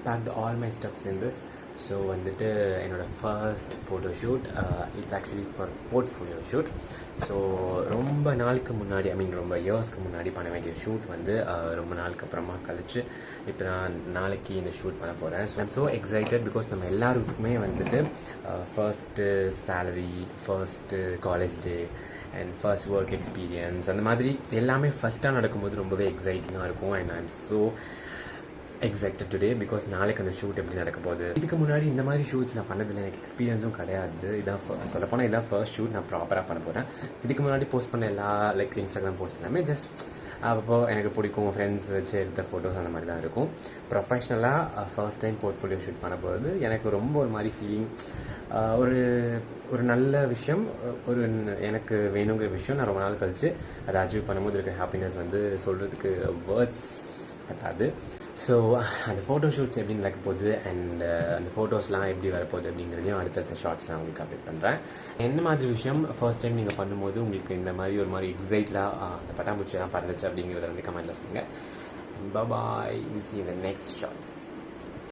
packed all my stuffs in this. So வந்துட்டு என்னோடய first photoshoot, it's actually for portfolio shoot. So ரொம்ப நாளுக்கு முன்னாடி, ரொம்ப இயர்ஸ்க்கு முன்னாடி பண்ண வேண்டிய ஷூட் வந்து ரொம்ப நாளுக்கு அப்புறமா கழிச்சு இப்போ நான் நாளைக்கு இந்த ஷூட் பண்ண போகிறேன். So I'm so excited because நம்ம எல்லாருக்குமே வந்துட்டு first salary, first college day and first work experience, அந்த மாதிரி எல்லாமே ஃபஸ்ட்டாக நடக்கும்போது ரொம்பவே எக்ஸைட்டிங்காக இருக்கும். And I'm so excited today because நாளைக்கு அந்த ஷூட் எப்படி நடக்க போகுது. இதுக்கு முன்னாடி இந்த மாதிரி ஷூட்ஸ் நான் பண்ணதில்லை, எனக்கு எக்ஸ்பீரியன்ஸும் கிடையாது. இதான் சொல்லப்போனால் இதான் ஃபர்ஸ்ட் ஷூட் நான் ப்ராப்பராக பண்ண போகிறேன். இதுக்கு முன்னாடி போஸ்ட் பண்ண எல்லா இன்ஸ்டாகிராம் போஸ்ட் எல்லாமே ஜஸ்ட் அப்போ எனக்கு பிடிக்கும் ஃப்ரெண்ட்ஸ் வச்சு எடுத்த ஃபோட்டோஸ் அந்த மாதிரி தான் இருக்கும். ப்ரொஃபஷ்னலாக ஃபர்ஸ்ட் டைம் போர்ட்ஃபோலியோ ஷூட் பண்ண போகிறது எனக்கு ரொம்ப ஒரு மாதிரி ஃபீலிங், ஒரு நல்ல விஷயம், எனக்கு வேணுங்கிற விஷயம். நான் ரொம்ப நாள் கழித்து அதை அச்சீவ் பண்ணும்போது இருக்க ஹாப்பினஸ் வந்து சொல்கிறதுக்கு வேர்ட்ஸ் பத்தாது. ஸோ அந்த ஃபோட்டோ ஷூட்ஸ் எப்படி நடக்க போகுது அண்ட் அந்த ஃபோட்டோஸ்லாம் எப்படி வரப்போகுது அப்படிங்கிறதையும் அடுத்தடுத்த ஷார்ட்ஸ் நான் உங்களுக்கு அப்டேட் பண்ணுறேன். என்ன மாதிரி விஷயம் ஃபர்ஸ்ட் டைம் நீங்கள் பண்ணும்போது உங்களுக்கு இந்த மாதிரி ஒரு மாதிரி எக்ஸைட்டாக அந்த பட்டாம்பூச்சியெல்லாம் பறந்துச்சு அப்படிங்கிறத வந்து கமெண்ட்டில் சொல்லுங்கள். பாய், will see you in the next shots.